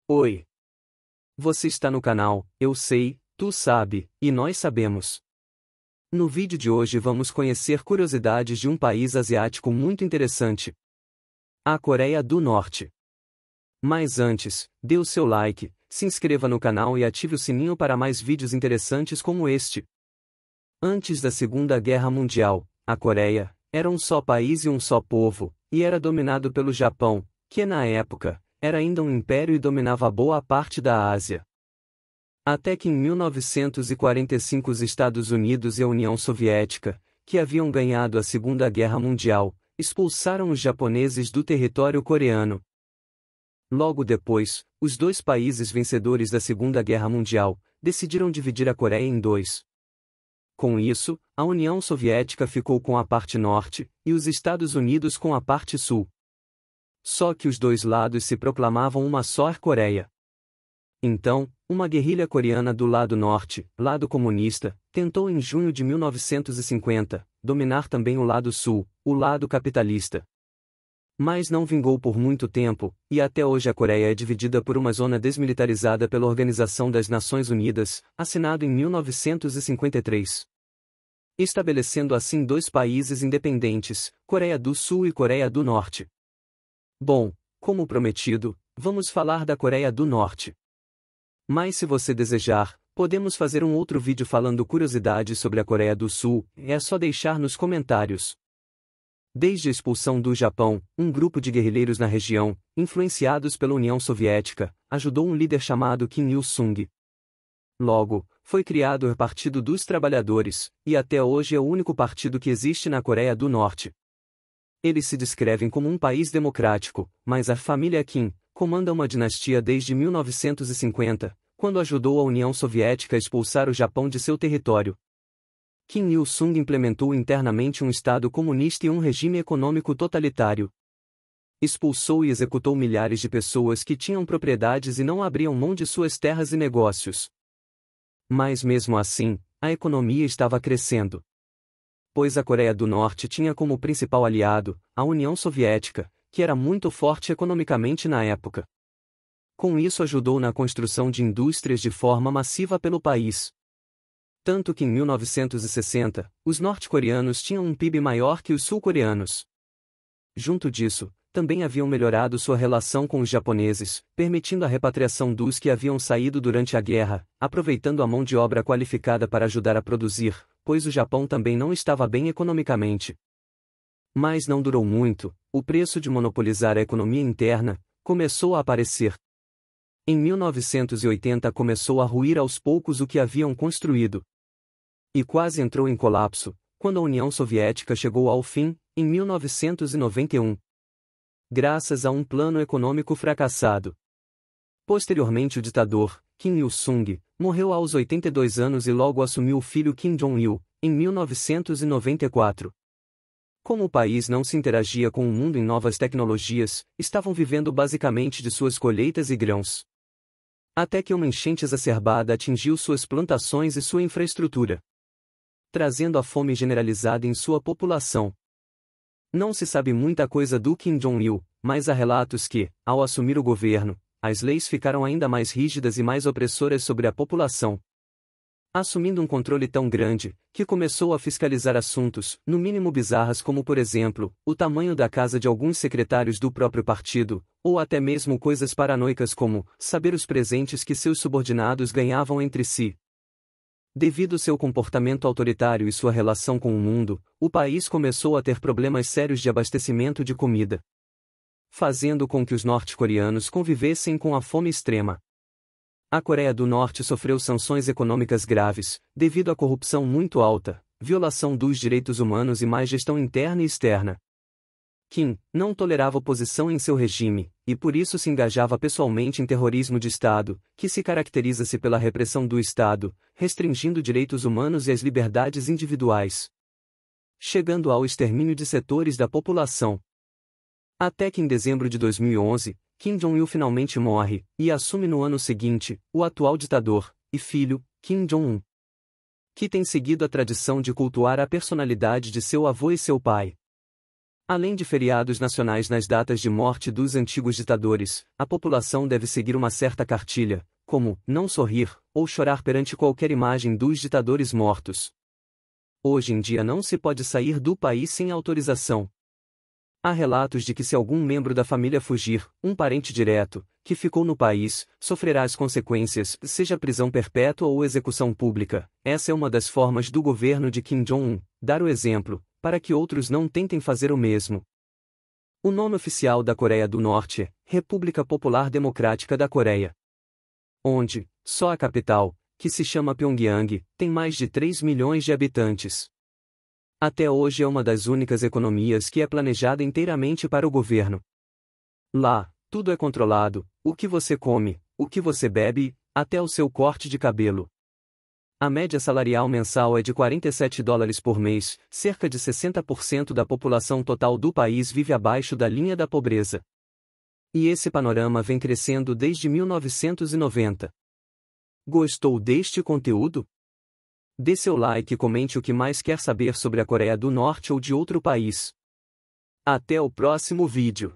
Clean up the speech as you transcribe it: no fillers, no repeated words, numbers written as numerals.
Oi. Você está no canal Eu Sei, Tu Sabe, e Nós Sabemos. No vídeo de hoje vamos conhecer curiosidades de um país asiático muito interessante. A Coreia do Norte. Mas antes, dê o seu like, se inscreva no canal e ative o sininho para mais vídeos interessantes como este. Antes da Segunda Guerra Mundial, a Coreia era um só país e um só povo, e era dominado pelo Japão, que na época era ainda um império e dominava boa parte da Ásia. Até que em 1945 os Estados Unidos e a União Soviética, que haviam ganhado a Segunda Guerra Mundial, expulsaram os japoneses do território coreano. Logo depois, os dois países vencedores da Segunda Guerra Mundial decidiram dividir a Coreia em dois. Com isso, a União Soviética ficou com a parte norte, e os Estados Unidos com a parte sul. Só que os dois lados se proclamavam uma só Coreia. Então, uma guerrilha coreana do lado norte, lado comunista, tentou em junho de 1950, dominar também o lado sul, o lado capitalista. Mas não vingou por muito tempo, e até hoje a Coreia é dividida por uma zona desmilitarizada pela Organização das Nações Unidas, assinado em 1953. Estabelecendo assim dois países independentes, Coreia do Sul e Coreia do Norte. Bom, como prometido, vamos falar da Coreia do Norte. Mas se você desejar, podemos fazer um outro vídeo falando curiosidades sobre a Coreia do Sul, é só deixar nos comentários. Desde a expulsão do Japão, um grupo de guerrilheiros na região, influenciados pela União Soviética, ajudou um líder chamado Kim Il-sung. Logo, foi criado o Partido dos Trabalhadores, e até hoje é o único partido que existe na Coreia do Norte. Eles se descrevem como um país democrático, mas a família Kim comanda uma dinastia desde 1950, quando ajudou a União Soviética a expulsar o Japão de seu território. Kim Il-sung implementou internamente um Estado comunista e um regime econômico totalitário. Expulsou e executou milhares de pessoas que tinham propriedades e não abriam mão de suas terras e negócios. Mas mesmo assim, a economia estava crescendo. Pois a Coreia do Norte tinha como principal aliado a União Soviética, que era muito forte economicamente na época. Com isso ajudou na construção de indústrias de forma massiva pelo país. Tanto que em 1960, os norte-coreanos tinham um PIB maior que os sul-coreanos. Junto disso, também haviam melhorado sua relação com os japoneses, permitindo a repatriação dos que haviam saído durante a guerra, aproveitando a mão de obra qualificada para ajudar a produzir, pois o Japão também não estava bem economicamente. Mas não durou muito, o preço de monopolizar a economia interna começou a aparecer. Em 1980 começou a ruir aos poucos o que haviam construído. E quase entrou em colapso, quando a União Soviética chegou ao fim, em 1991. Graças a um plano econômico fracassado. Posteriormente o ditador, Kim Il-sung, morreu aos 82 anos e logo assumiu o filho Kim Jong-il, em 1994. Como o país não se interagia com o mundo em novas tecnologias, estavam vivendo basicamente de suas colheitas e grãos. Até que uma enchente exacerbada atingiu suas plantações e sua infraestrutura, trazendo a fome generalizada em sua população. Não se sabe muita coisa do Kim Jong-il, mas há relatos que, ao assumir o governo, as leis ficaram ainda mais rígidas e mais opressoras sobre a população, assumindo um controle tão grande, que começou a fiscalizar assuntos, no mínimo bizarras como por exemplo, o tamanho da casa de alguns secretários do próprio partido, ou até mesmo coisas paranoicas como, saber os presentes que seus subordinados ganhavam entre si. Devido ao seu comportamento autoritário e sua relação com o mundo, o país começou a ter problemas sérios de abastecimento de comida, fazendo com que os norte-coreanos convivessem com a fome extrema. A Coreia do Norte sofreu sanções econômicas graves, devido à corrupção muito alta, violação dos direitos humanos e má gestão interna e externa. Kim não tolerava oposição em seu regime, e por isso se engajava pessoalmente em terrorismo de Estado, que se caracteriza-se pela repressão do Estado, restringindo direitos humanos e as liberdades individuais, chegando ao extermínio de setores da população. Até que em dezembro de 2011, Kim Jong-il finalmente morre, e assume no ano seguinte, o atual ditador, e filho, Kim Jong-un, que tem seguido a tradição de cultuar a personalidade de seu avô e seu pai. Além de feriados nacionais nas datas de morte dos antigos ditadores, a população deve seguir uma certa cartilha, como não sorrir ou chorar perante qualquer imagem dos ditadores mortos. Hoje em dia não se pode sair do país sem autorização. Há relatos de que se algum membro da família fugir, um parente direto, que ficou no país, sofrerá as consequências, seja prisão perpétua ou execução pública. Essa é uma das formas do governo de Kim Jong-un, dar o exemplo, para que outros não tentem fazer o mesmo. O nome oficial da Coreia do Norte é República Popular Democrática da Coreia, onde, só a capital, que se chama Pyongyang, tem mais de 3 milhões de habitantes. Até hoje é uma das únicas economias que é planejada inteiramente para o governo. Lá, tudo é controlado, o que você come, o que você bebe, até o seu corte de cabelo. A média salarial mensal é de $47 por mês, cerca de 60% da população total do país vive abaixo da linha da pobreza. E esse panorama vem crescendo desde 1990. Gostou deste conteúdo? Dê seu like e comente o que mais quer saber sobre a Coreia do Norte ou de outro país. Até o próximo vídeo.